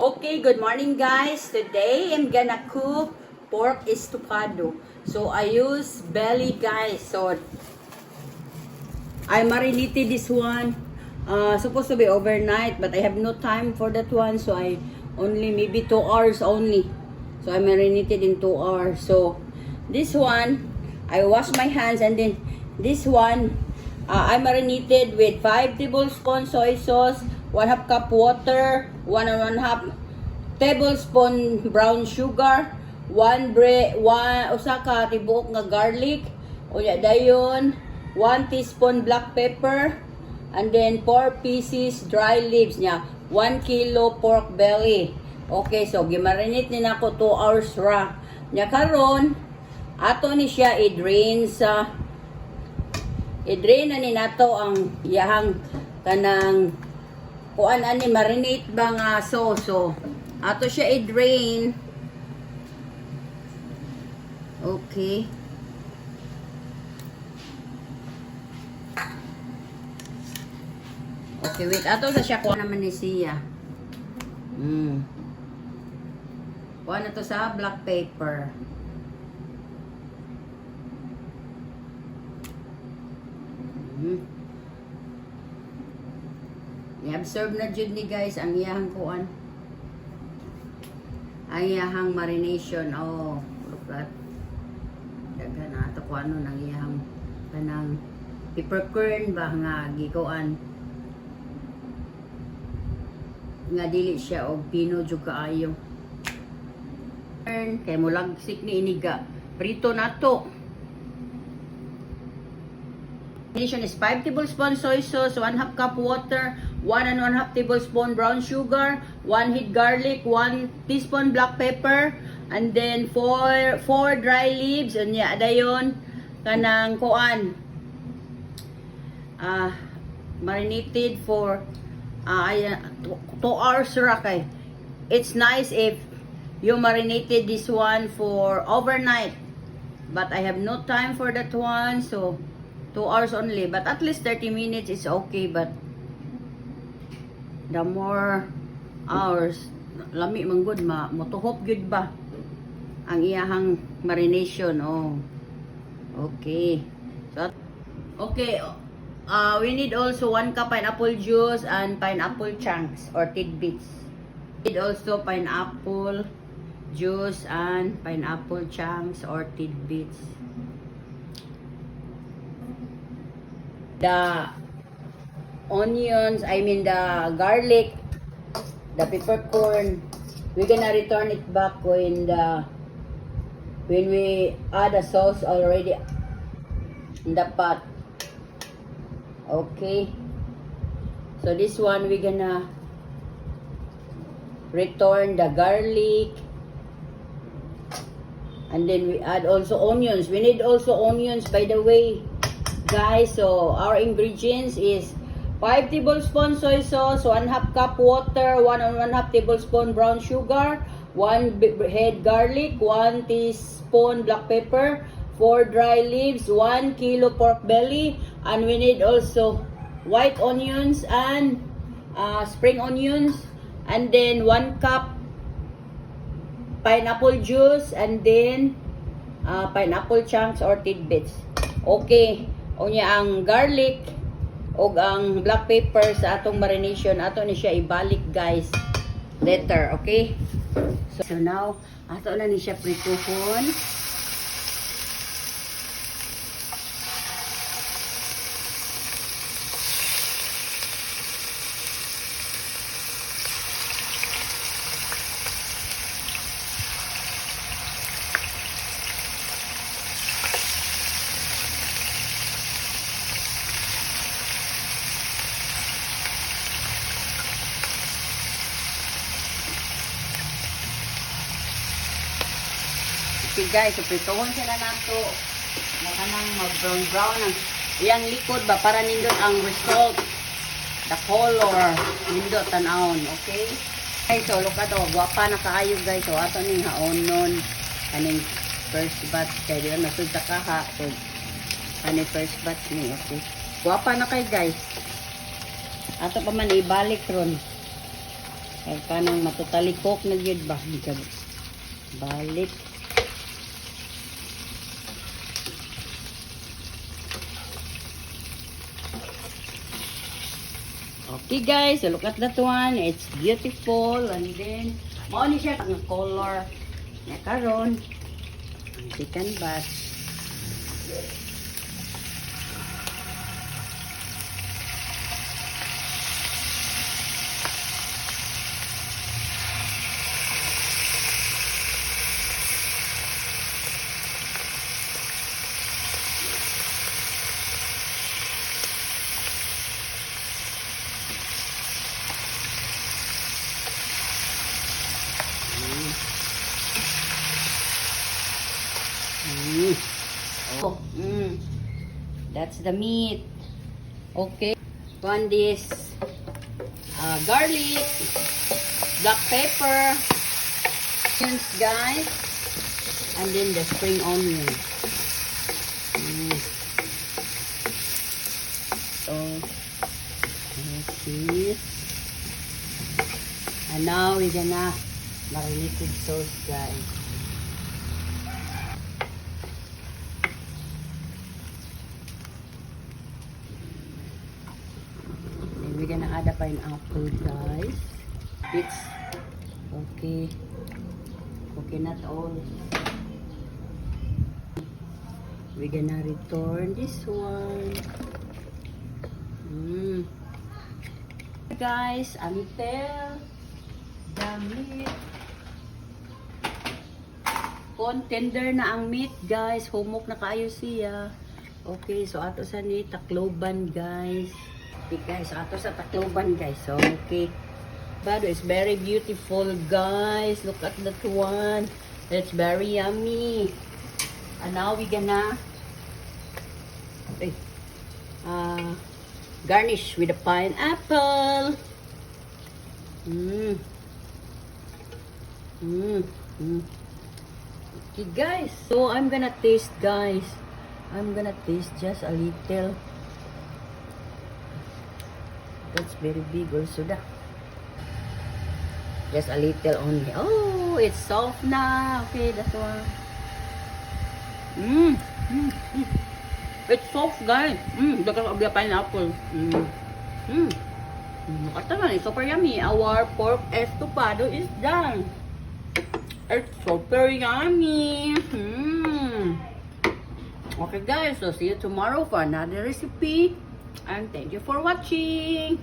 Okay, good morning guys. Today I'm gonna cook pork estofado. So I use belly guys. So I marinated this one. Supposed to be overnight, but I have no time for that one. So I only maybe 2 hours only. So I marinated in 2 hours. So this one, I wash my hands, and then this one, I marinated with 5 tablespoons soy sauce, 1/2 cup water, 1 tablespoon brown sugar, 1 usa ka tibuok nga garlic, unya dayon 1 teaspoon black pepper, and then 4 pieces dry leaves niya, 1 kilo pork belly. Okay, so gimarinate ni nako 2 hours ra. Nya karon ato ni siya i-drain na ni nato ang iyahang kanang kuan ani marinate ba nga sauce. So ato siya i-drain. Okay. Okay, wait. Ato sa siya kuha naman ni siya. Kuha na to sa black paper. I-absorb na jud ni guys ang iyahang kuan. Ang iyahang marination. Oh, look at. Daga na ato kuan ano nang iyahang kanang peppercorn ba nga gikuan. Nga dili siya og pino jud kaayo. Kay mulagsik ni iniga. Prito nato. Addition is 5 tablespoons soy sauce, 1/2 cup water, 1 and 1/2 tablespoon brown sugar, 1 head garlic, 1 teaspoon black pepper, and then 4 dry leaves. Unya dayon kanang kuan. Marinated for 2 hours ra kay. It's nice if you marinated this one for overnight. But I have no time for that one, so 2 hours only, but at least 30 minutes is okay. But the more hours, lami man good motuhop good ba ang iyahang marination. Oh, okay. So, okay. We need also 1 cup pineapple juice and pineapple chunks or tidbits. We need also pineapple juice and pineapple chunks or tidbits. The onions, the garlic, the peppercorn, we're gonna return it back when we add the sauce already in the pot. Okay, so this one we're gonna return the garlic, and then we add also onions. We need also onions, by the way, guys. So our ingredients is 5 tablespoons soy sauce, 1/2 cup water, 1 and 1/2 tablespoon brown sugar, 1 head garlic, 1 teaspoon black pepper, 4 dry leaves, 1 kilo pork belly, and we need also white onions and spring onions, and then 1 cup pineapple juice, and then pineapple chunks or tidbits. Okay. Unya ang garlic o ang black pepper sa atong marination, ato ni siya ibalik guys later. Okay, so now ato na ni siya prituhon. Okay guys, so prituhon sila nato na kanang mag-brown ang iyang likod ba para nindot ang result, the color nindot tanawon. Okay guys, so look ato, guwapa na kaayo guys. So ato ning haonon kaning first batch kay diyan nasud sa kaha. So kaning first batch ni. Okay, guwapa na kay guys. Ato pa man ibalik ron. Ay kanang matutalikok na gyud ba? Balik. Okay guys, so look at that one. It's beautiful. And then, mao ni siya ang color. Nga karon, ang chicken bass. Oh, that's the meat. Okay. One this garlic, black pepper, onions, guys, and then the spring onion. So, let's see. And now we're gonna marinated sauce, guys. We're gonna add a pineapple, guys. It's okay. Coconut oil. We're gonna return this one. Guys, until the meat. Tender na ang meat, guys. Humok na kayo siya. Okay, so ato sa ni takloban, guys. Okay guys, ato sa takloban guys. So, okay. But it's very beautiful guys. Look at that one. It's very yummy. And now we gonna garnish with a pineapple. Okay guys. So I'm gonna taste guys. I'm gonna taste just a little. That's very big also da. Just a little only. Oh, it's soft na. Okay, that one. It's soft, guys. Because of the pineapple. Nakataman, it's super yummy. Our pork estofado is done. It's super yummy. Okay, guys. So see you tomorrow for another recipe. And thank you for watching.